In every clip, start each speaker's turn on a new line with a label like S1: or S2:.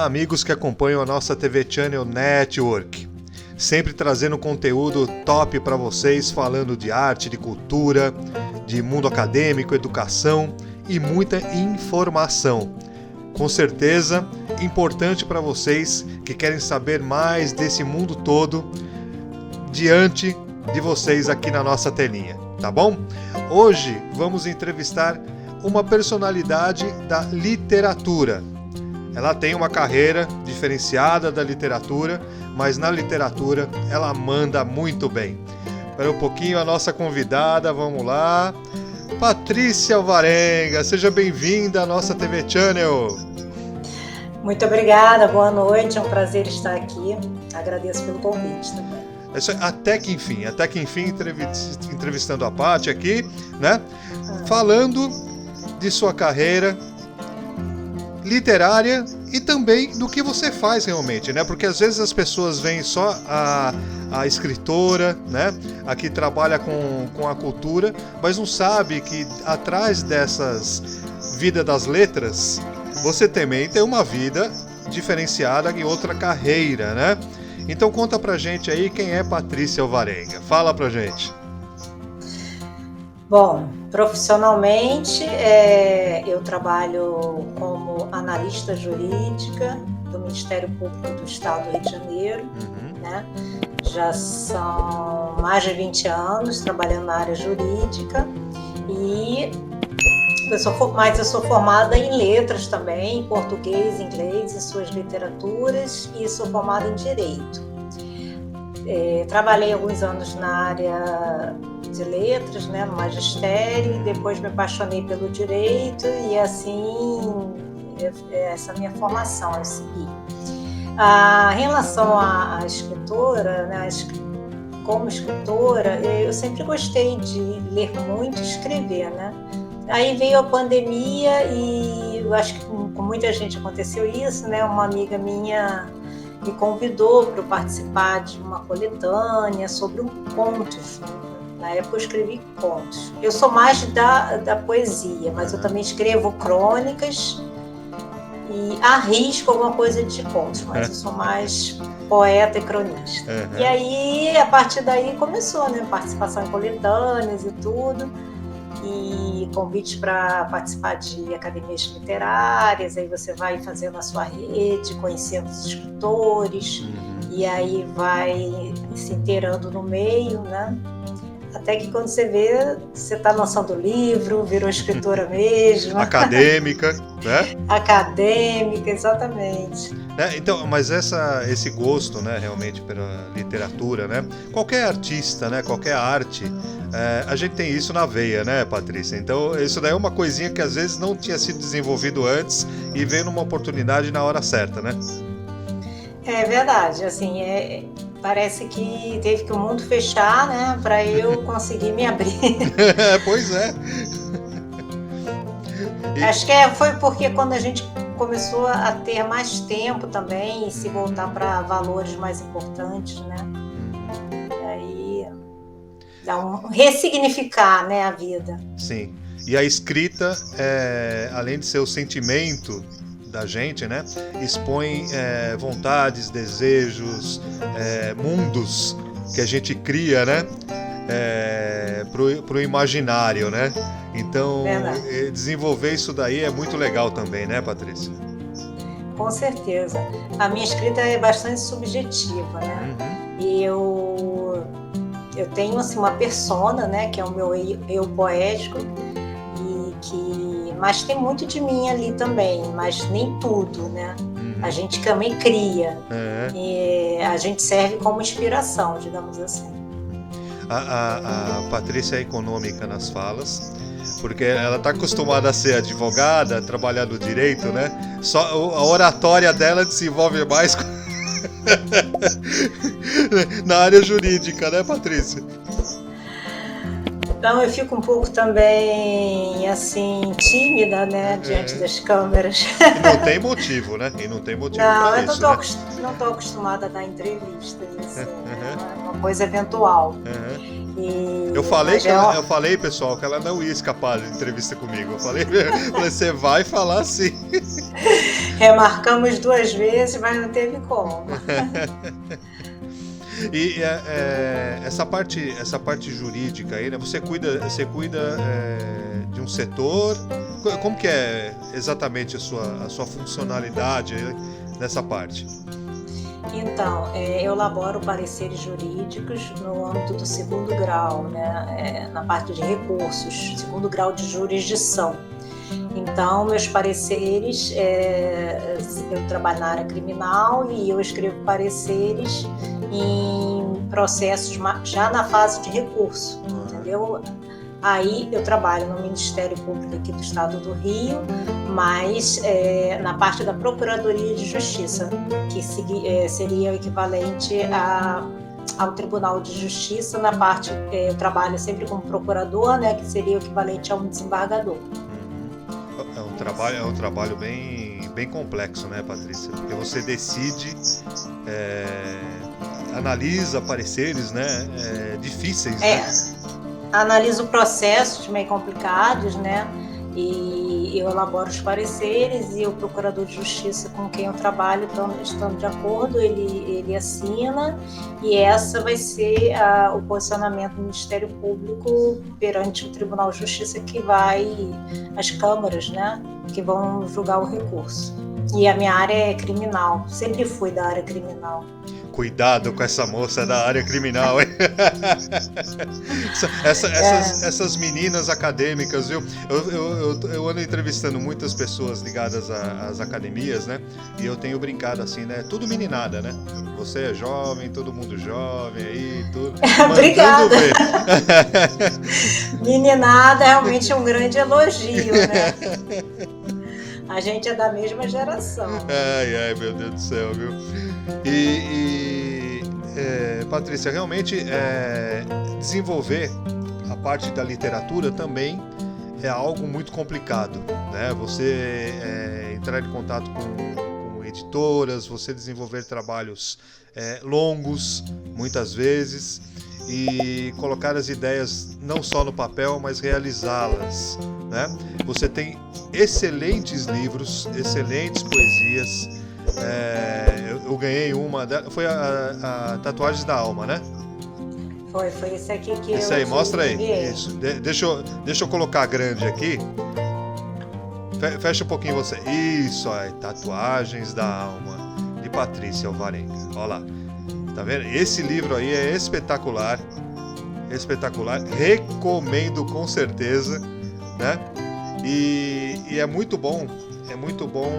S1: Olá, amigos que acompanham a nossa TV Channel Network. Sempre trazendo conteúdo top para vocês, falando de arte, de cultura, de mundo acadêmico, educação e muita informação. Com certeza, importante para vocês que querem saber mais desse mundo todo diante de vocês aqui na nossa telinha, tá bom? Hoje vamos entrevistar uma personalidade da literatura. Ela tem uma carreira diferenciada da literatura, mas na literatura ela manda muito bem. Espera um pouquinho, a nossa convidada, vamos lá. Patrícia Alvarenga, seja bem-vinda à nossa TV Channel.
S2: Muito obrigada, boa noite, é um prazer estar aqui. Agradeço pelo convite também.
S1: Até que enfim, entrevistando a Paty aqui, né? Falando de sua carreira literária e também do que você faz realmente, né? Porque às vezes as pessoas veem só a escritora, né? A que trabalha com a cultura, mas não sabe que atrás dessas vida das letras, você também tem uma vida diferenciada e outra carreira, né? Então conta pra gente aí quem é Patrícia Alvarenga. Fala pra gente.
S2: Bom, profissionalmente, eu trabalho como analista jurídica do Ministério Público do Estado do Rio de Janeiro, né? Já são mais de 20 anos trabalhando na área jurídica e eu sou formada em letras também, em português, inglês e suas literaturas, e sou formada em direito. Trabalhei alguns anos na área de letras, né, no magistério, e depois me apaixonei pelo direito e assim essa minha formação eu segui. Em relação à escritora, né, como escritora, eu sempre gostei de ler muito e escrever, né? Aí veio a pandemia e eu acho que com muita gente aconteceu isso, né? Uma amiga minha me convidou para participar de uma coletânea sobre contos. Na época eu escrevi contos. Eu sou mais da poesia, mas eu também escrevo crônicas e arrisco alguma coisa de contos, mas eu sou mais poeta e cronista. E aí, a partir daí começou, né? Participação em coletâneas e tudo. E convites para participar de academias literárias, aí você vai fazendo a sua rede, conhecendo os escritores, e aí vai se inteirando no meio, né? Até que quando você vê, você está lançando livro, virou escritora mesmo.
S1: Acadêmica, né?
S2: Acadêmica, exatamente.
S1: Então, mas esse gosto, né, realmente pela literatura, né? Qualquer artista, né, qualquer arte, a gente tem isso na veia, né, Patrícia? Então, isso daí é uma coisinha que às vezes não tinha sido desenvolvido antes e veio numa oportunidade na hora certa, né? É
S2: verdade, assim, parece que teve que o mundo fechar, né, para eu conseguir me abrir.
S1: Pois é.
S2: Acho que foi porque quando a gente começou a ter mais tempo também e se voltar para valores mais importantes, né? Aí dá ressignificar, né, a vida.
S1: Sim. E a escrita, além de ser o sentimento da gente, né, expõe vontades, desejos, mundos que a gente cria, né, pro imaginário, né? Então, desenvolver isso daí é muito legal também, né, Patrícia?
S2: Com certeza. A minha escrita é bastante subjetiva, né? E eu tenho assim, uma persona, né, que é o meu eu poético, mas tem muito de mim ali também, mas nem tudo, né? A gente também cria, e a gente serve como inspiração, digamos assim.
S1: A Patrícia é econômica nas falas, porque ela está acostumada a ser advogada, trabalhar no direito, né? Só a oratória dela desenvolve mais na área jurídica, né, Patrícia?
S2: Então eu fico um pouco também, assim, tímida, né, diante das câmeras.
S1: E não tem motivo, né? E não tem motivo para isso,
S2: Não,
S1: né?
S2: não estou acostumada a dar entrevistas, assim, é uma coisa eventual.
S1: Eu falei, pessoal, que ela não ia escapar de entrevista comigo. Eu falei, você vai falar sim.
S2: Remarcamos 2 vezes, mas não teve como.
S1: E essa parte jurídica aí, né? Você cuida de um setor. Como que é exatamente a sua funcionalidade nessa parte?
S2: Então, eu elaboro pareceres jurídicos no âmbito do 2º grau, né? Na parte de recursos, 2º grau de jurisdição. Então, meus pareceres, eu trabalho na área criminal e eu escrevo pareceres em processos já na fase de recurso, entendeu? Aí eu trabalho no Ministério Público aqui do Estado do Rio, mas na parte da Procuradoria de Justiça, que seria o equivalente ao Tribunal de Justiça. Na parte, eu trabalho sempre como procurador, né, que seria o equivalente a um desembargador.
S1: É um trabalho bem complexo, né, Patrícia? Porque você decide, analisa pareceres, né, difíceis, né?
S2: Analiso processos meio complicados, né? E eu elaboro os pareceres e o procurador de justiça com quem eu trabalho, estando de acordo, ele assina, e essa vai ser o posicionamento do Ministério Público perante o Tribunal de Justiça, que vai, as câmaras, né, que vão julgar o recurso. E a minha área é criminal, sempre fui da área criminal.
S1: Cuidado com essa moça da área criminal, hein? Essas meninas acadêmicas, viu? Eu ando entrevistando muitas pessoas ligadas às academias, né? E eu tenho brincado assim, né? Tudo meninada, né? Você é jovem, todo mundo jovem aí, tudo.
S2: Obrigada! Meninada realmente é um grande elogio, né? A gente é da mesma geração.
S1: Ai, meu Deus do céu, viu? Patrícia, realmente desenvolver a parte da literatura também é algo muito complicado, né? Você entrar em contato com editoras, você desenvolver trabalhos longos, muitas vezes, e colocar as ideias não só no papel, mas realizá-las, né? Você tem excelentes livros, excelentes poesias. Eu ganhei uma, foi a Tatuagens da Alma, né?
S2: Foi esse aqui que
S1: esse
S2: eu
S1: aí, mostra aí.
S2: enviei.
S1: Isso. Deixa eu colocar grande aqui. Fecha um pouquinho você. Isso aí, Tatuagens da Alma, de Patrícia Alvarenga. Olha lá. Tá vendo? Esse livro aí é espetacular. Espetacular. Recomendo com certeza, né? E é muito bom. É muito bom.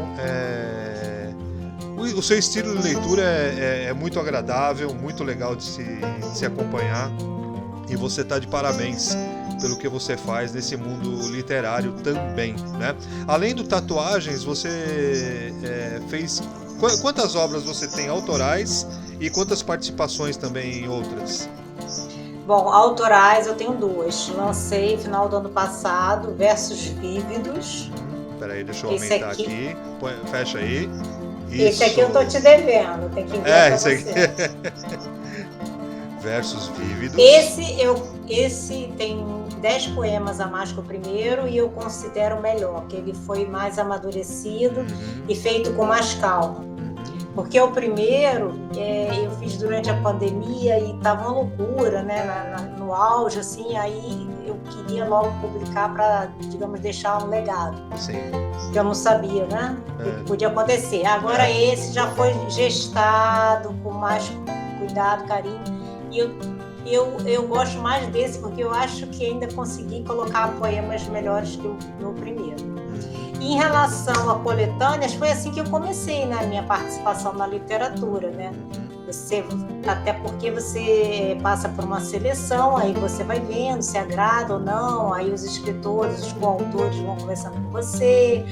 S1: O seu estilo de leitura é muito agradável, muito legal de se acompanhar, e você está de parabéns pelo que você faz nesse mundo literário também, né? Além do Tatuagens, você fez... Quantas obras você tem autorais e quantas participações também em outras?
S2: Bom, autorais eu tenho 2. Lancei no final do ano passado, Versos Vívidos.
S1: Peraí, deixa eu aumentar aqui. Fecha aí. Isso.
S2: Esse aqui eu tô te devendo, tem que enviar pra você.
S1: Versos Vívidos.
S2: Esse tem 10 poemas a mais que o primeiro e eu considero melhor, que ele foi mais amadurecido e feito com mais calma. Porque o primeiro eu fiz durante a pandemia e estava uma loucura, né, no auge, assim, aí eu queria logo publicar para, digamos, deixar um legado. Sim. Que eu não sabia, né, que podia acontecer. Agora esse já foi gestado com mais cuidado, carinho, e eu gosto mais desse porque eu acho que ainda consegui colocar poemas melhores que o primeiro. Em relação a coletâneas, foi assim que eu comecei na minha participação na literatura, né? Até porque você passa por uma seleção, aí você vai vendo se agrada ou não, aí os escritores, os coautores vão conversando com você.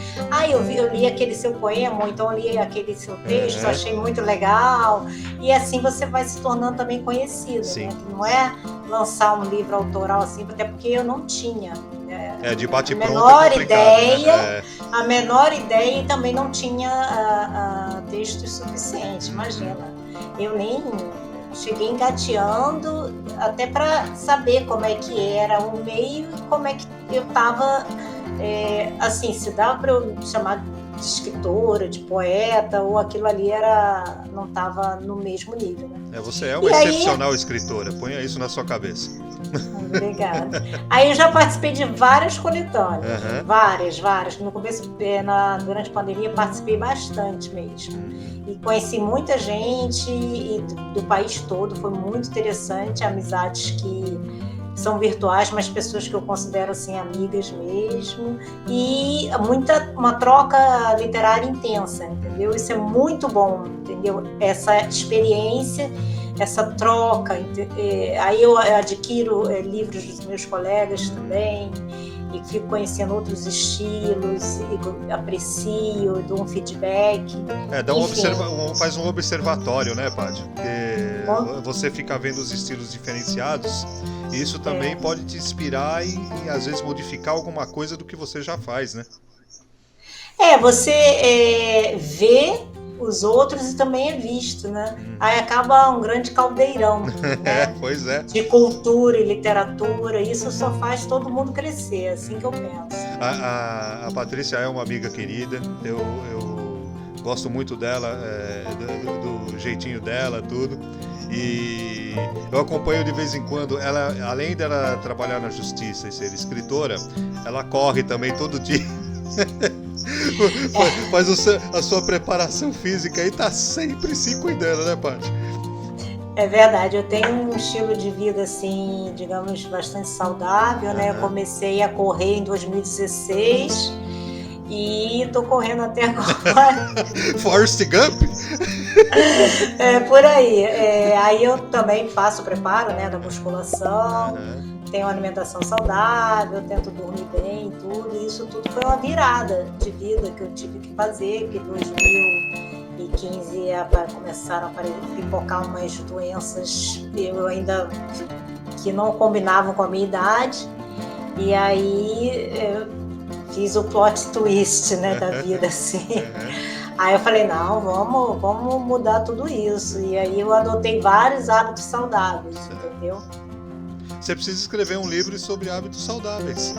S2: Eu li aquele seu poema, ou então eu li aquele seu texto, achei muito legal. E assim você vai se tornando também conhecido, né? Não é lançar um livro autoral assim, até porque eu não tinha
S1: de bate-pronto é
S2: ideia,
S1: né?
S2: A menor ideia, e também não tinha textos suficientes, imagina. Eu nem cheguei engateando até para saber como é que era o meio e como é que eu estava, assim, se dá para eu me chamar de escritora, de poeta, ou aquilo ali não estava no mesmo nível. Né?
S1: Você é uma excepcional escritora, ponha isso na sua cabeça.
S2: Obrigada. Aí eu já participei de várias coletâneas, várias. No começo, durante a pandemia, participei bastante mesmo. E conheci muita gente do país todo, foi muito interessante, amizades que são virtuais, mas pessoas que eu considero assim amigas mesmo, e uma troca literária intensa, entendeu? Isso é muito bom, entendeu? Essa experiência, essa troca. Aí eu adquiro livros dos meus colegas também, e fico conhecendo outros estilos, e aprecio, dou um feedback.
S1: Faz um observatório, né, Paty? Porque você fica vendo os estilos diferenciados, e isso também pode te inspirar e às vezes modificar alguma coisa do que você já faz, né?
S2: Você vê os outros e também é visto, né? Aí acaba um grande caldeirão, né?
S1: Pois é.
S2: De cultura e literatura, isso só faz todo mundo crescer, assim que eu penso.
S1: A Patrícia é uma amiga querida, eu gosto muito dela, do jeitinho dela, tudo, e eu acompanho de vez em quando. Ela, além dela trabalhar na justiça e ser escritora, ela corre também todo dia. Faz a sua preparação física e tá sempre se cuidando, né, Paty?
S2: É verdade, eu tenho um estilo de vida assim, digamos, bastante saudável, né? Eu comecei a correr em 2016 e tô correndo até agora.
S1: Forrest Gump?
S2: Por aí. Aí eu também faço o preparo, né, da musculação. Tenho uma alimentação saudável, tento dormir bem, tudo. E isso tudo foi uma virada de vida que eu tive que fazer, que em 2015 começaram a pipocar umas doenças que não combinavam com a minha idade. E aí eu fiz o plot twist, né, da vida, assim. Aí eu falei, não, vamos mudar tudo isso. E aí eu adotei vários hábitos saudáveis, entendeu?
S1: Você precisa escrever um livro sobre hábitos saudáveis.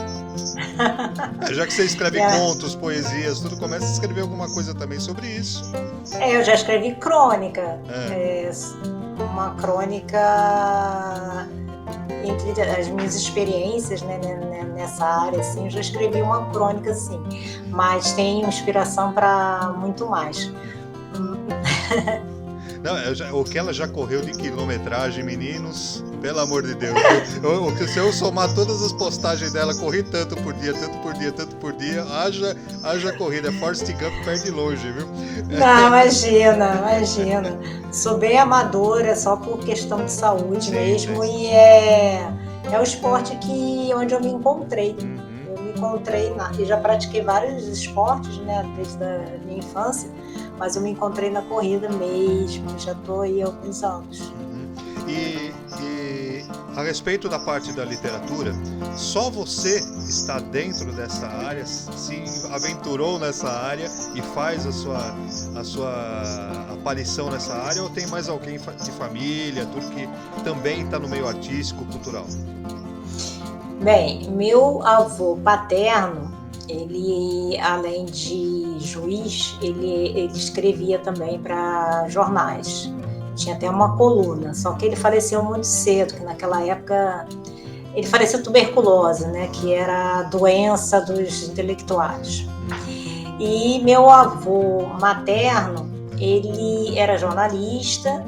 S1: Já que você escreve contos, poesias, tudo, começa a escrever alguma coisa também sobre isso.
S2: Eu já escrevi crônica. Uma crônica entre as minhas experiências, né, nessa área, assim, eu já escrevi uma crônica, assim, mas tem inspiração para muito mais.
S1: Não, o que ela já correu de quilometragem, meninos, pelo amor de Deus. Se eu somar todas as postagens dela, corri tanto por dia, haja corrida. Forrest Gump perde longe, viu?
S2: Não, imagina. Sou bem amadora, só por questão de saúde mesmo, e é o esporte onde eu me encontrei. Eu me encontrei, eu já pratiquei vários esportes, né, desde a minha infância, mas eu me encontrei na corrida mesmo, já estou aí há alguns anos.
S1: E a respeito da parte da literatura, só você está dentro dessa área, se aventurou nessa área e faz a sua aparição nessa área, ou tem mais alguém de família, tudo que também está no meio artístico, cultural?
S2: Bem, meu avô paterno, ele, além de juiz, ele escrevia também para jornais. Tinha até uma coluna, só que ele faleceu muito cedo, que naquela época ele faleceu de tuberculose, né, que era a doença dos intelectuais. E meu avô materno, ele era jornalista,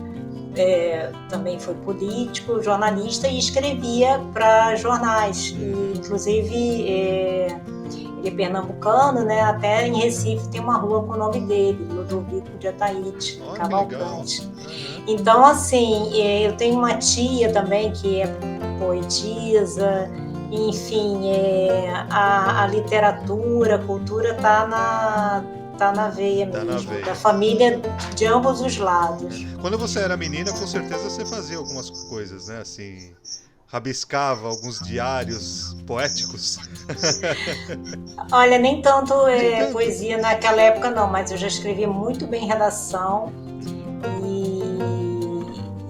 S2: também foi político, jornalista, e escrevia para jornais. E, inclusive, ele é pernambucano, né? Até em Recife tem uma rua com o nome dele, Ludovico de Ataíde Cavalcante. Então, assim, eu tenho uma tia também que é poetisa, enfim, a literatura, a cultura está na veia mesmo, da família de ambos os lados.
S1: Quando você era menina, com certeza você fazia algumas coisas, né? Assim, rabiscava alguns diários poéticos.
S2: Olha, nem tanto poesia naquela época não, mas eu já escrevi muito bem redação e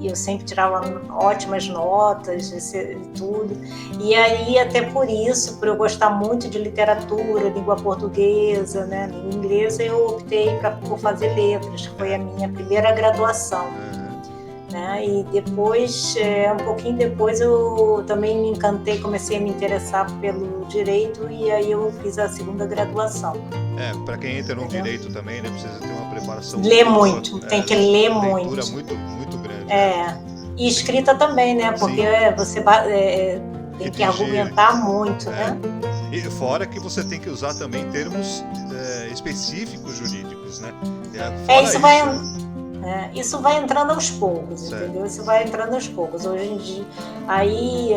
S2: eu sempre tirava ótimas notas e tudo. E aí, até por isso, por eu gostar muito de literatura, língua portuguesa, né, língua inglesa, eu optei por fazer letras, que foi a minha primeira graduação. Né? E depois, um pouquinho depois, eu também me encantei, comecei a me interessar pelo direito e aí eu fiz a segunda graduação.
S1: Para quem entra no direito também, né, precisa ter uma preparação.
S2: Ler muito, tem que ler muito.
S1: Leitura muito grande.
S2: E escrita também, né? Porque você tem que argumentar muito, né?
S1: E fora que você tem que usar também termos específicos jurídicos, né?
S2: Isso vai entrando aos poucos, entendeu? Isso vai entrando aos poucos. Hoje em dia, aí,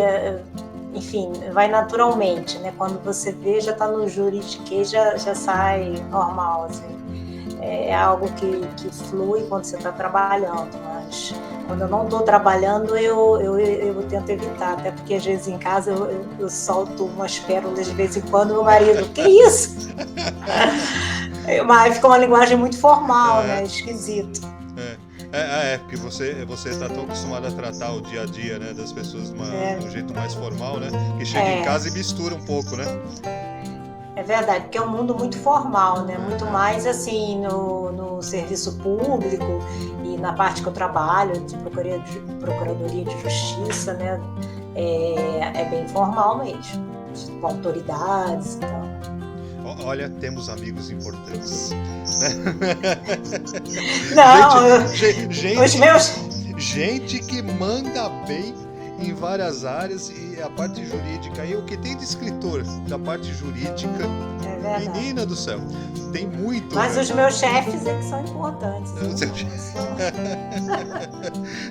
S2: enfim, vai naturalmente, né? Quando você vê, já está no juridiquês, já sai normal, assim. É algo que flui quando você está trabalhando, mas quando eu não estou trabalhando, eu tento evitar, até porque às vezes em casa eu solto umas pérolas de vez em quando, meu marido, que isso? Mas fica uma linguagem muito formal, né? Esquisito.
S1: Porque você está tão acostumado a tratar o dia a dia, né, das pessoas de um jeito mais formal, né? Que chega em casa e mistura um pouco, né?
S2: É verdade, porque é um mundo muito formal, né? Muito mais assim no serviço público e na parte que eu trabalho, de Procuradoria de Justiça, né? É bem formal mesmo, com autoridades e tal.
S1: Olha, temos amigos importantes.
S2: Não,
S1: gente que manda bem em várias áreas, e a parte jurídica, e o que tem de escritor da parte jurídica, menina do céu, tem muito.
S2: Mas os meus chefes é que são importantes.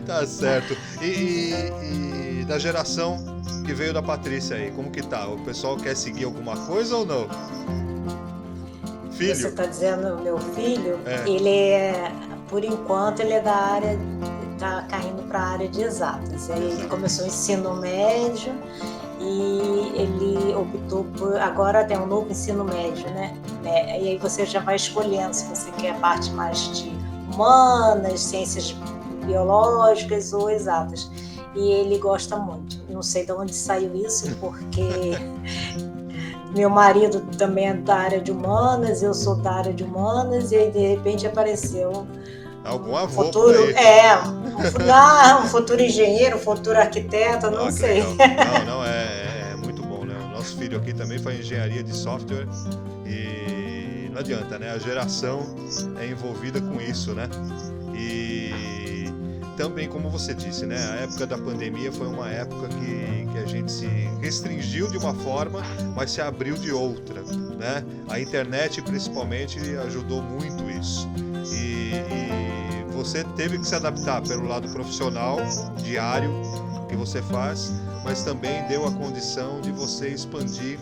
S1: Tá certo. E da geração que veio da Patrícia aí, como que tá? O pessoal quer seguir alguma coisa ou não? Filho?
S2: Você tá dizendo meu filho? Ele por enquanto, ele é da área, tá caindo para a área de exatas. Aí ele começou o ensino médio e ele optou por, agora tem um novo ensino médio, né? E aí você já vai escolhendo se você quer a parte mais de humanas, ciências biológicas ou exatas. E ele gosta muito. Não sei de onde saiu isso, porque meu marido também é da área de humanas, eu sou da área de humanas, e aí de repente apareceu
S1: algum avô
S2: futuro,
S1: por aí.
S2: Um futuro engenheiro, um futuro arquiteto, não sei.
S1: Não, é muito bom, né? O nosso filho aqui também faz engenharia de software e não adianta, né? A geração é envolvida com isso, né? E também, como você disse, né? A época da pandemia foi uma época que a gente se restringiu de uma forma, mas se abriu de outra, né? A internet, principalmente, ajudou muito isso. E você teve que se adaptar pelo lado profissional, diário, que você faz, mas também deu a condição de você expandir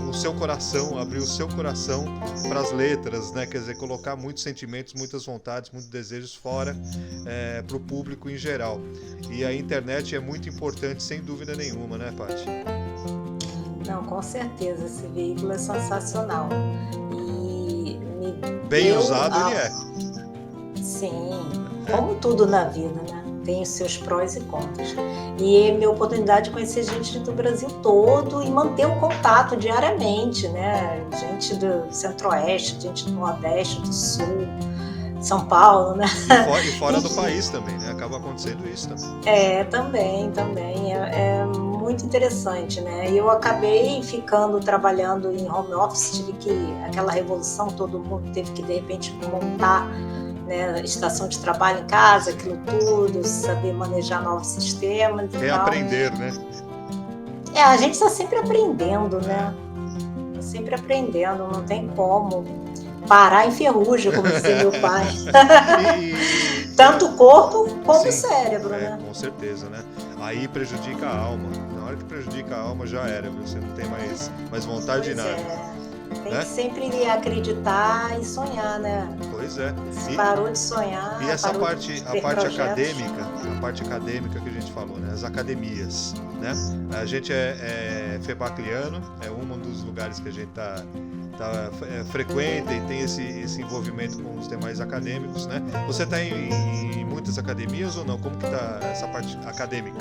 S1: o seu coração, abrir o seu coração para as letras, né? Quer dizer, colocar muitos sentimentos, muitas vontades, muitos desejos fora para o público em geral. E a internet é muito importante, sem dúvida nenhuma, né, Paty?
S2: Não, com certeza, esse veículo é sensacional.
S1: Bem usado ele é.
S2: Sim, como tudo na vida, né? Tem os seus prós e contras. E é minha oportunidade de conhecer gente do Brasil todo e manter um contato diariamente, né? Gente do Centro-Oeste, gente do Nordeste, do Sul, São Paulo, né?
S1: E fora do país também, né? Acaba acontecendo isso também.
S2: Também. É muito interessante, né? E eu acabei trabalhando em home office, tive que, aquela revolução, todo mundo teve que, de repente, montar, né, estação de trabalho em casa, aquilo tudo, saber manejar novos sistemas e
S1: reaprender, né?
S2: A gente está sempre aprendendo, né? sempre aprendendo, não tem como parar em ferrugem, como dizia meu pai. Tanto o corpo como o cérebro, né?
S1: Com certeza, né? Aí prejudica a alma. Na hora que prejudica a alma, já era, viu? Você não tem mais vontade de nada.
S2: Tem que sempre acreditar e sonhar, né?
S1: Pois é.
S2: Se parou de sonhar.
S1: E essa parte acadêmica,
S2: a
S1: parte acadêmica que a gente falou, né? As academias, né? A gente é febacliano, é um dos lugares que a gente frequenta e tem esse envolvimento com os demais acadêmicos, né? Você está em muitas academias ou não? Como que está essa parte acadêmica?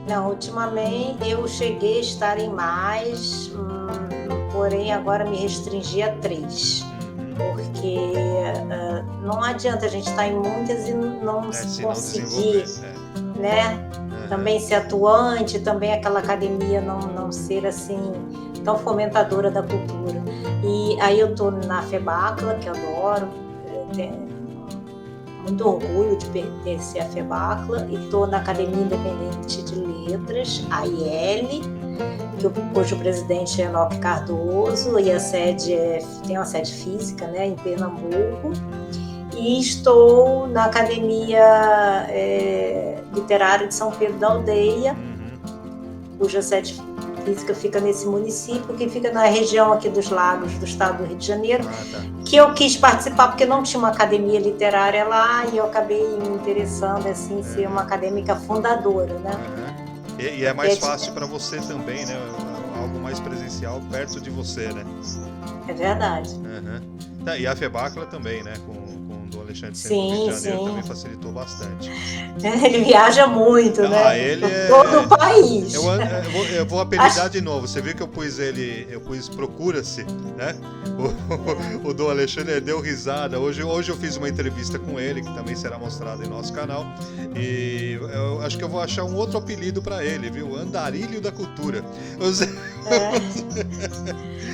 S2: Não, ultimamente eu cheguei a estar em mais, porém agora me restringi a 3. Porque não adianta a gente estar em muitas e não se conseguir, né? Também ser atuante, também aquela academia não ser assim tão fomentadora da cultura. E aí eu tô na FEBACLA, que eu adoro, tenho muito orgulho de pertencer à FEBACLA, e tô na Academia Independente de Letras, a IEL, cujo presidente é Enoque Cardoso, e a sede tem uma sede física, né, em Pernambuco. E estou na Academia Literária de São Pedro da Aldeia, cuja sede física fica nesse município, que fica na região aqui dos Lagos, do estado do Rio de Janeiro, que eu quis participar porque não tinha uma academia literária lá, e eu acabei me interessando assim, em ser uma acadêmica fundadora, né?
S1: E é mais fácil para você também, né? Algo mais presencial perto de você, né?
S2: É verdade.
S1: E a FEBACLA também, né? Com do Alexandre Sempre do Rio de Janeiro também facilitou bastante.
S2: Ele viaja muito, né?
S1: Ele
S2: todo o país.
S1: Eu vou apelidar de novo. Você viu que eu pus Procura-se, né? O Dom Alexandre deu risada. Hoje eu fiz uma entrevista com ele, que também será mostrada em nosso canal. E eu acho que eu vou achar um outro apelido para ele, viu? Andarilho da Cultura.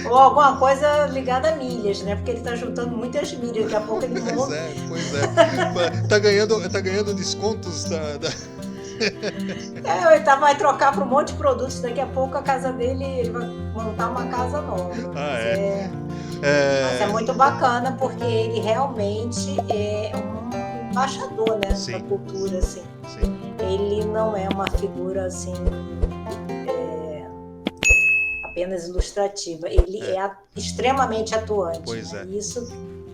S2: Ou alguma coisa ligada a milhas, né? Porque ele tá juntando muitas milhas, daqui a pouco ele monta.
S1: Pois é. Tá ganhando descontos da...
S2: Ele vai trocar para um monte de produtos, daqui a pouco a casa dele, ele vai montar uma casa nova. Mas é muito bacana, porque ele realmente é um embaixador, né, da cultura, assim.
S1: Sim.
S2: Ele não é uma figura assim apenas ilustrativa, ele é extremamente atuante.
S1: Pois
S2: né? Isso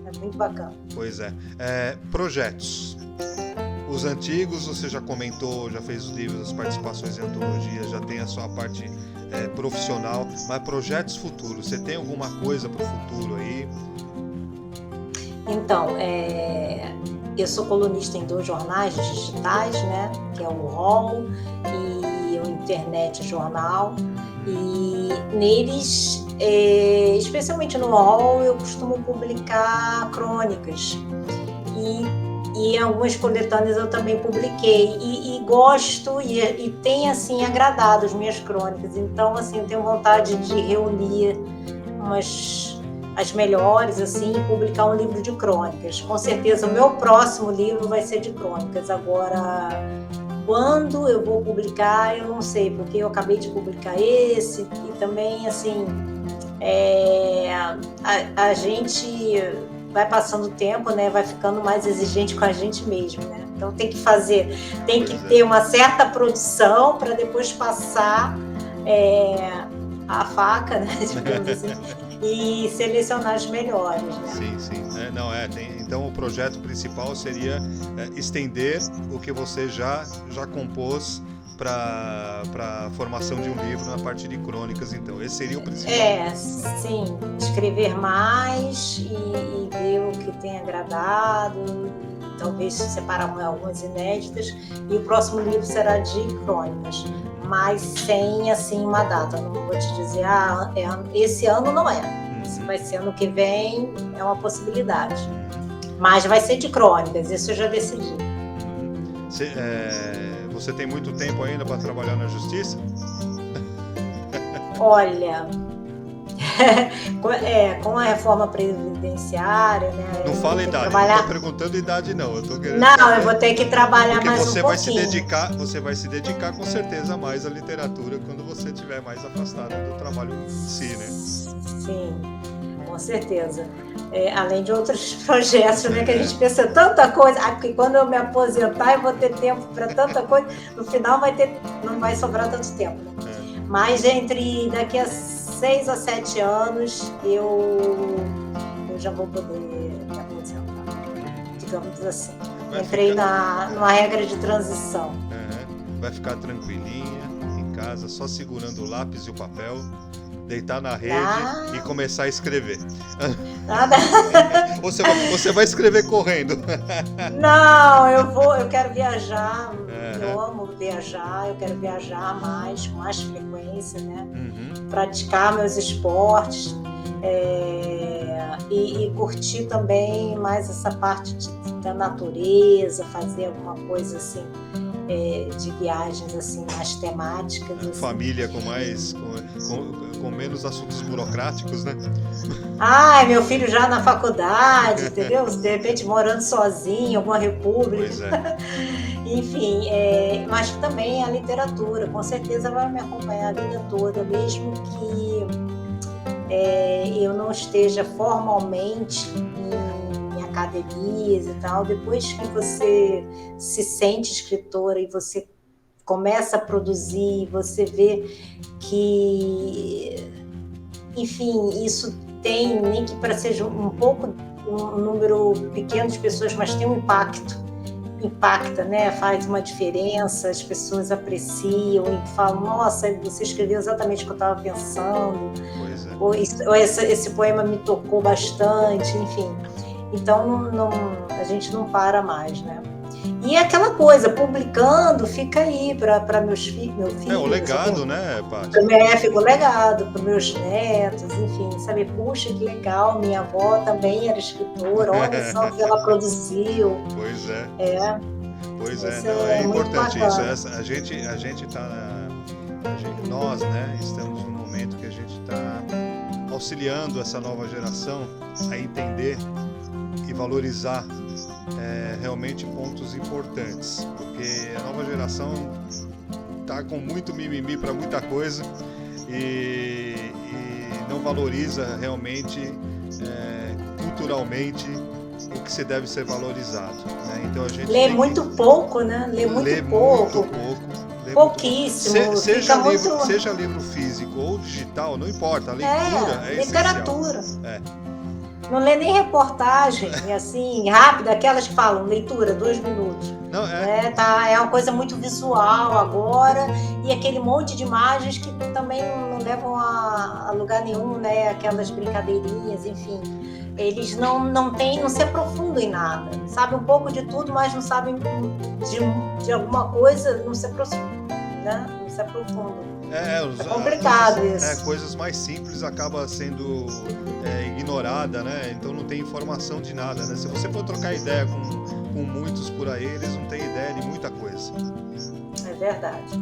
S2: é muito bacana.
S1: Pois é. Projetos. Os antigos, você já comentou, já fez os livros, as participações em antologias, já tem a sua parte profissional, mas projetos futuros, você tem alguma coisa para o futuro aí?
S2: Então, eu sou colunista em 2 jornais digitais, né, que é o UOL e o Internet Jornal, e neles, especialmente no UOL, eu costumo publicar crônicas, e algumas coletâneas eu também publiquei, e gosto, e tem assim agradado as minhas crônicas. Então assim, eu tenho vontade de reunir as melhores assim, e publicar um livro de crônicas. Com certeza o meu próximo livro vai ser de crônicas. Agora, quando eu vou publicar, eu não sei, porque eu acabei de publicar esse, e também assim, a gente vai passando o tempo, né, vai ficando mais exigente com a gente mesmo, né? Então tem que ter uma certa produção para depois passar a faca, né, digamos assim, e selecionar as melhores, né?
S1: Sim. Então o projeto principal seria estender o que você já compôs para a formação de um livro na parte de crônicas, então. Esse seria o principal.
S2: Sim. Escrever mais e ver o que tem agradado, talvez separar algumas inéditas, e o próximo livro será de crônicas, mas sem, assim, uma data. Não vou te dizer, esse ano não é. Se vai ser ano que vem, é uma possibilidade. Mas vai ser de crônicas, isso eu já decidi.
S1: Você tem muito tempo ainda para trabalhar na justiça?
S2: Olha, Com a reforma previdenciária, né?
S1: Não fala idade,
S2: trabalhar...
S1: não estou perguntando idade não, eu tô querendo
S2: Não,
S1: saber.
S2: Eu vou ter que trabalhar
S1: porque
S2: mais
S1: você
S2: um
S1: vai
S2: pouquinho.
S1: Você vai se dedicar com certeza mais à literatura quando você estiver mais afastado do trabalho em si, né?
S2: Sim, com certeza. Além de outros projetos, né, que a gente pensa tanta coisa, porque quando eu me aposentar eu vou ter tempo para tanta coisa, no final não vai sobrar tanto tempo, né? Mas daqui a 6 a 7 anos eu já vou poder me aposentar, digamos assim. Entrei numa regra de transição.
S1: Vai ficar tranquilinha em casa, só segurando o lápis e o papel, deitar na rede e começar a escrever.
S2: Nada.
S1: Você vai escrever correndo.
S2: Não, eu quero viajar. Eu amo viajar, eu quero viajar com mais frequência, né? Praticar meus esportes e curtir também mais essa parte da natureza, fazer alguma coisa assim, de viagens assim mais temáticas. Assim.
S1: Família com menos assuntos burocráticos, né?
S2: Meu filho já na faculdade, entendeu? De repente morando sozinho em alguma república.
S1: Pois é.
S2: Enfim, mas também a literatura, com certeza vai me acompanhar a vida toda, mesmo que eu não esteja formalmente em academias e tal. Depois que você se sente escritora e você começa a produzir, você vê que, enfim, isso tem, nem que para seja um número pequeno de pessoas, mas tem um impacta, né? Faz uma diferença, as pessoas apreciam e falam, nossa, você escreveu exatamente o que eu estava pensando, ou esse poema me tocou bastante, enfim. Então a gente não para mais, né? E aquela coisa, publicando, fica aí para meus filhos. Meu filho,
S1: o legado, né, Paty?
S2: Fica o legado para meus netos, enfim, sabe? Puxa, que legal, minha avó também era escritora, olha só o que ela produziu.
S1: Pois é. Pois é importante isso. A gente tá, nós, né, estamos num momento que a gente está auxiliando essa nova geração a entender e valorizar realmente pontos importantes, porque a nova geração está com muito mimimi para muita coisa e não valoriza realmente culturalmente o que se deve ser valorizado, né? Então a gente
S2: lê muito pouco, né? Lê muito pouco. Pouquíssimo.
S1: Seja livro físico ou digital, não importa, a leitura é
S2: literatura.
S1: Essencial.
S2: Não lê nem reportagem, assim, rápida, aquelas que falam, leitura, 2 minutos.
S1: Não,
S2: é uma coisa muito visual agora, e aquele monte de imagens que também não levam a lugar nenhum, né? Aquelas brincadeirinhas, enfim. Eles não se aprofundam em nada. Sabem um pouco de tudo, mas não sabem de alguma coisa, não se aprofundam, né? Não se aprofundam. É complicado isso.
S1: Coisas mais simples acabam sendo ignorada, né? Então não tem informação de nada, né? Se você for trocar ideia com muitos por aí, eles não têm ideia de muita coisa.
S2: É verdade.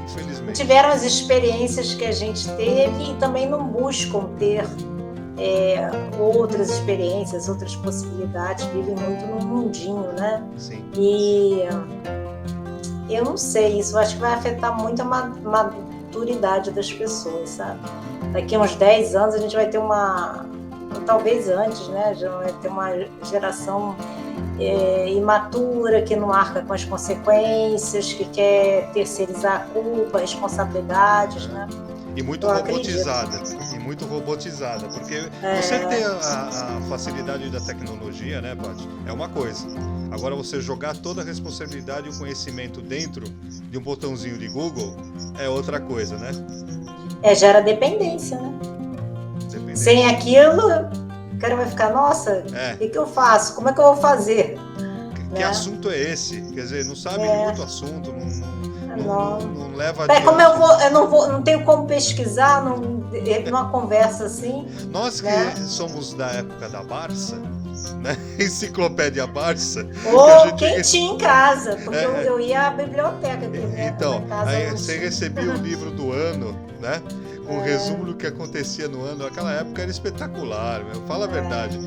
S1: Infelizmente.
S2: Tiveram as experiências que a gente teve e também não buscam ter outras experiências, outras possibilidades, vivem muito num mundinho, né?
S1: Sim.
S2: E eu não sei, isso acho que vai afetar muito a maturidade das pessoas, sabe? Daqui a uns 10 anos a gente vai ter talvez antes, né? Já vai ter uma geração imatura, que não arca com as consequências, que quer terceirizar a culpa, responsabilidades, né?
S1: E muito robotizada, porque você ter a facilidade da tecnologia, né, Paty, é uma coisa. Agora você jogar toda a responsabilidade e o conhecimento dentro de um botãozinho de Google é outra coisa, né?
S2: Gera dependência, né? Sem aquilo, o cara vai ficar, nossa, o que eu faço? Como é que eu vou fazer?
S1: Que assunto é esse? Quer dizer, não sabe de muito assunto, não leva adiante.
S2: Como eu não tenho como pesquisar numa conversa assim.
S1: Nós que somos da época da Barça, né? Enciclopédia Barça.
S2: Ou quem tinha em casa, porque eu ia à biblioteca aqui, né?
S1: Então, aí você recebia o livro do ano, né? Com o resumo do que acontecia no ano. Naquela época era espetacular, meu. Fala a verdade.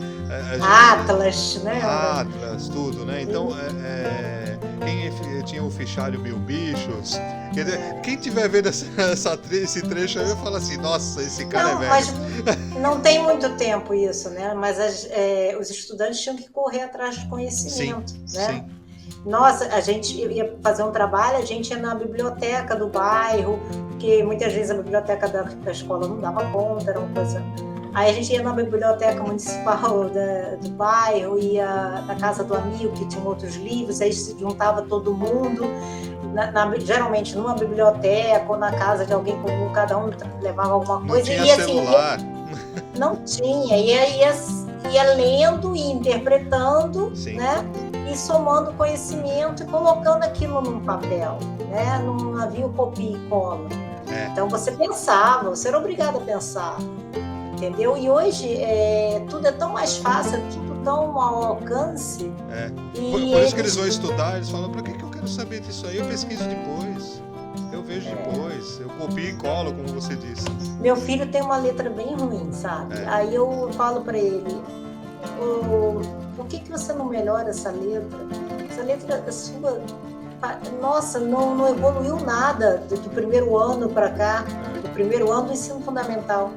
S2: Atlas, né?
S1: Atlas, tudo, né? Então, quem tinha o fichário Mil Bichos, quem tiver vendo esse trecho aí vai falar assim, nossa, esse cara é velho.
S2: Mas não tem muito tempo isso, né? Mas os estudantes tinham que correr atrás de conhecimento,
S1: sim,
S2: né?
S1: Sim.
S2: Nossa, a gente ia fazer um trabalho, a gente ia na biblioteca do bairro, porque muitas vezes a biblioteca da escola não dava conta, era uma coisa... Aí a gente ia na biblioteca municipal do bairro, ia na casa do amigo que tinha outros livros, aí se juntava todo mundo, geralmente numa biblioteca ou na casa de alguém comum, cada um levava alguma coisa.
S1: Não tinha celular.
S2: Não tinha, ia lendo e interpretando,
S1: Sim.
S2: Né? E somando conhecimento e colocando aquilo num papel, né? Não havia o copia e cola. Então você pensava, você era obrigado a pensar. Entendeu? E hoje tudo é tão mais fácil, tudo tão ao alcance.
S1: Por isso que eles vão estudar, eles falam, para que eu quero saber disso aí? Eu pesquiso depois, eu vejo depois, eu copio e colo, como você disse.
S2: Meu filho tem uma letra bem ruim, sabe? Aí eu falo para ele, por que você não melhora essa letra? Essa letra é sua... Nossa, não evoluiu nada do primeiro ano para cá, do primeiro ano do ensino fundamental.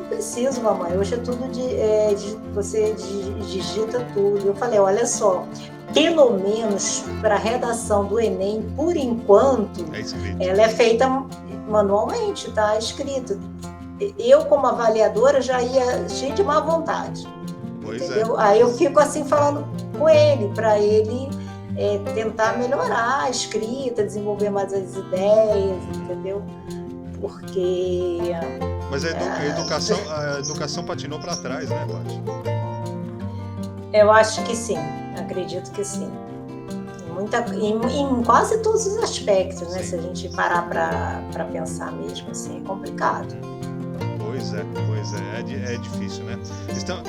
S2: Preciso, mamãe. Hoje é tudo você digita tudo. Eu falei, olha só, pelo menos para a redação do Enem, por enquanto, ela é feita manualmente, tá escrito. Eu, como avaliadora, já ia cheia de má vontade. Entendeu? Aí eu fico assim falando com ele, para ele tentar melhorar a escrita, desenvolver mais as ideias, entendeu? Porque...
S1: Mas a educação patinou para trás, né, Paty?
S2: Eu acho que sim, acredito que sim. Em quase todos os aspectos, né? Se a gente parar para pensar mesmo, assim, é complicado.
S1: Pois é difícil, né? Então,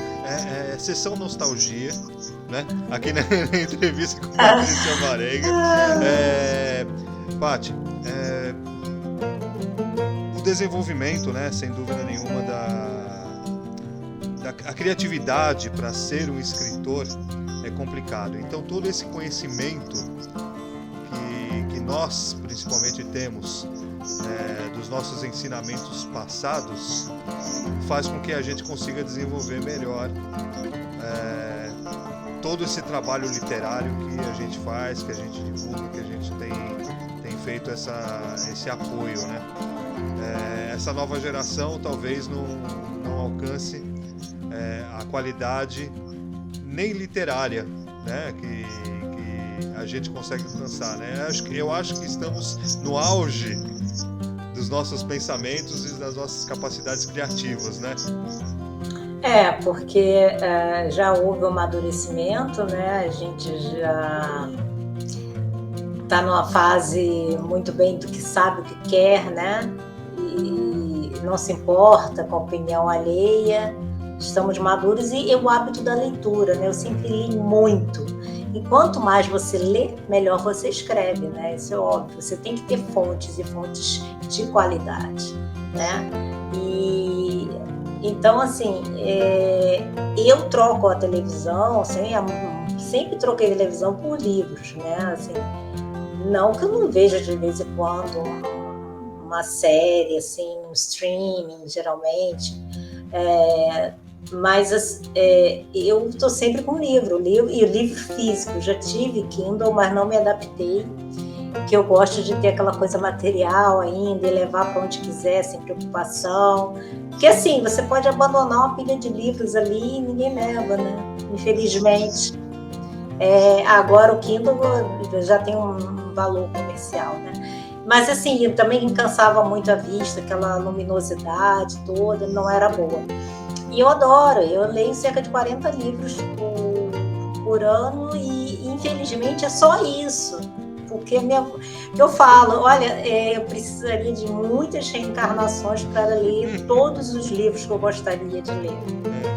S1: sessão nostalgia, né? Aqui na entrevista com o Patrícia Varenga. Paty, desenvolvimento, né, sem dúvida nenhuma, a criatividade para ser um escritor é complicado. Então todo esse conhecimento que nós principalmente temos dos nossos ensinamentos passados faz com que a gente consiga desenvolver melhor todo esse trabalho literário que a gente faz, que a gente divulga, que a gente tem feito esse apoio, né? Essa nova geração talvez não alcance a qualidade nem literária, né, que a gente consegue alcançar, né? Eu acho que estamos no auge dos nossos pensamentos e das nossas capacidades criativas, né?
S2: Porque já houve um amadurecimento, né? A gente já está numa fase muito bem do que sabe o que quer, né? E não se importa com a opinião alheia. Estamos maduros e o hábito da leitura, né? Eu sempre li muito. E quanto mais você lê, melhor você escreve, né? Isso é óbvio. Você tem que ter fontes e fontes de qualidade, né? E então, assim, eu troco a televisão, assim, sempre troquei a televisão por livros, né? Assim, não que eu não veja de vez em quando uma série, assim, um streaming, geralmente, mas eu estou sempre com livro e o livro físico. Já tive Kindle, mas não me adaptei, que eu gosto de ter aquela coisa material ainda e levar para onde quiser, sem preocupação. Porque assim, você pode abandonar uma pilha de livros ali e ninguém leva, né? Infelizmente. Agora o Kindle já tem um valor comercial, né? Mas assim, eu também cansava muito a vista, aquela luminosidade toda, não era boa. E eu adoro, eu leio cerca de 40 livros por ano e infelizmente é só isso porque eu falo, olha, eu precisaria de muitas reencarnações para ler todos os livros que eu gostaria de ler.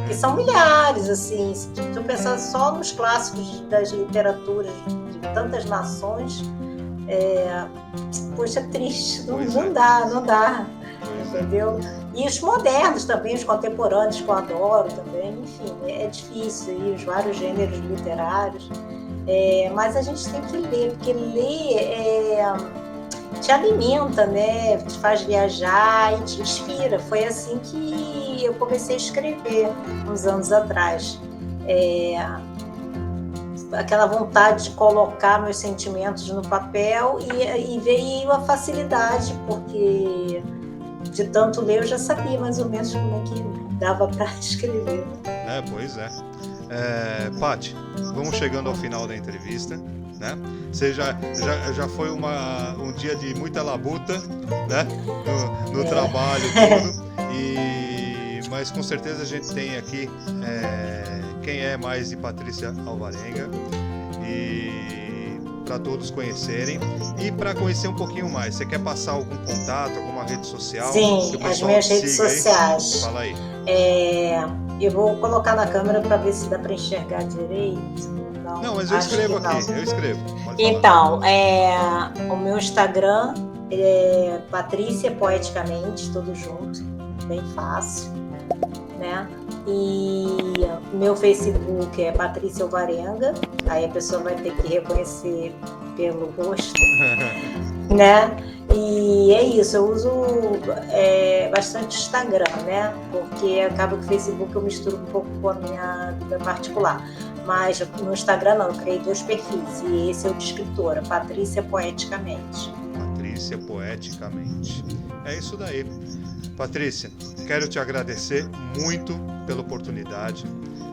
S2: Que são milhares, assim, se eu pensar só nos clássicos das literaturas de tantas nações, poxa, triste, não dá, entendeu? E os modernos também, os contemporâneos que eu adoro também, enfim, é difícil, e os vários gêneros literários, mas a gente tem que ler, porque ler te alimenta, né? Te faz viajar e te inspira. Foi assim que eu comecei a escrever uns anos atrás. Aquela vontade de colocar meus sentimentos no papel e veio a facilidade, porque de tanto ler eu já sabia mais ou menos como é que dava para escrever.
S1: Pois é. Paty, vamos chegando ao final da entrevista, né? Você já foi um dia de muita labuta, né? No trabalho todo, mas com certeza a gente tem aqui quem é mais de Patrícia Alvarenga, e para todos conhecerem e para conhecer um pouquinho mais. Você quer passar algum contato, alguma rede social?
S2: Sim, as minhas redes sociais.
S1: Aí? Fala aí.
S2: Eu vou colocar na câmera para ver se dá para enxergar direito.
S1: Não, mas eu escrevo aqui, eu escrevo.
S2: Então, o meu Instagram é Patrícia Poeticamente, tudo junto, bem fácil, né? E meu Facebook é Patrícia Alvarenga, aí a pessoa vai ter que reconhecer pelo rosto, né? E é isso, eu uso bastante Instagram, né? Porque acaba que o Facebook eu misturo um pouco com a minha vida particular. Mas no Instagram não, eu criei 2 perfis. E esse é o de escritora, Patrícia Poeticamente.
S1: Patrícia Poeticamente. É isso daí. Patrícia, quero te agradecer muito pela oportunidade.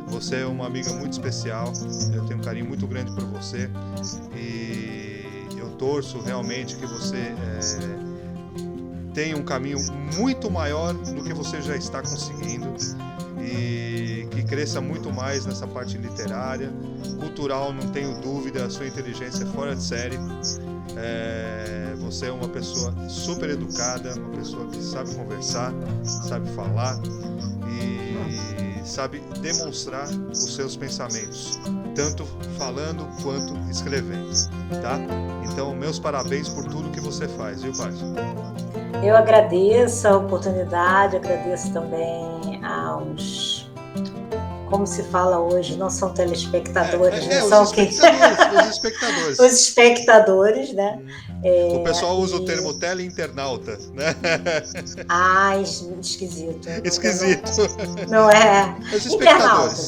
S1: Você é uma amiga muito especial. Eu tenho um carinho muito grande por você. E eu torço realmente que você tenha um caminho muito maior do que você já está conseguindo. E que cresça muito mais nessa parte literária, cultural, não tenho dúvida, a sua inteligência é fora de série. Você é uma pessoa super educada, uma pessoa que sabe conversar, sabe falar e sabe demonstrar os seus pensamentos, tanto falando quanto escrevendo, tá? Então, meus parabéns por tudo que você faz, viu, Paty?
S2: Eu agradeço a oportunidade, agradeço também aos, como se fala hoje, não são telespectadores, não são
S1: os espectadores.
S2: Os espectadores, né?
S1: O pessoal usa o termo teleinternauta, né?
S2: Esquisito.
S1: Esquisito.
S2: Não é?
S1: Os espectadores.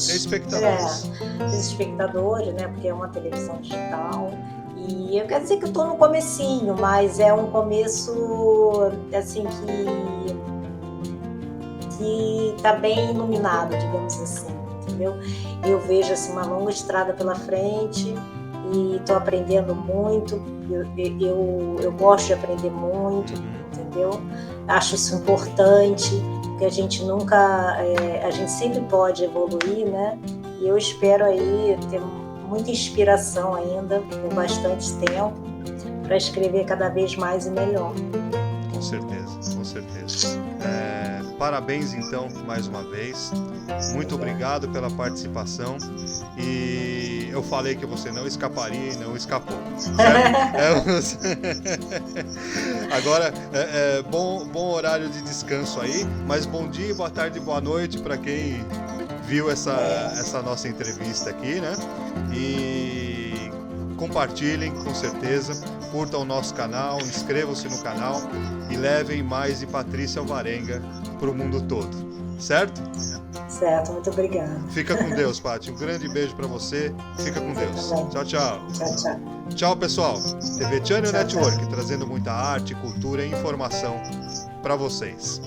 S2: Os espectadores, né? Porque é uma televisão digital. E eu quero dizer que eu estou no comecinho, mas é um começo assim que está bem iluminado, digamos assim, entendeu? Eu vejo assim uma longa estrada pela frente e estou aprendendo muito. Eu gosto de aprender muito, entendeu? Acho isso importante, porque a gente a gente sempre pode evoluir, né? E eu espero aí ter muita inspiração ainda, por bastante tempo, para escrever cada vez mais e melhor.
S1: Com certeza, com certeza. Parabéns, então, mais uma vez. Muito obrigado pela participação. E eu falei que você não escaparia e não escapou. Agora, bom horário de descanso aí, mas bom dia, boa tarde, boa noite para quem viu essa nossa entrevista aqui, né? E compartilhem, com certeza, curtam o nosso canal, inscrevam-se no canal e levem mais de Patrícia Alvarenga para o mundo todo, certo?
S2: Certo, muito obrigada.
S1: Fica com Deus, Paty. Um grande beijo para você. Fica com Deus. Tchau, tchau.
S2: Tchau, tchau.
S1: Tchau, pessoal. TV Channel Network,
S2: tchau.
S1: Trazendo muita arte, cultura e informação para vocês.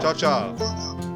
S1: Tchau, tchau.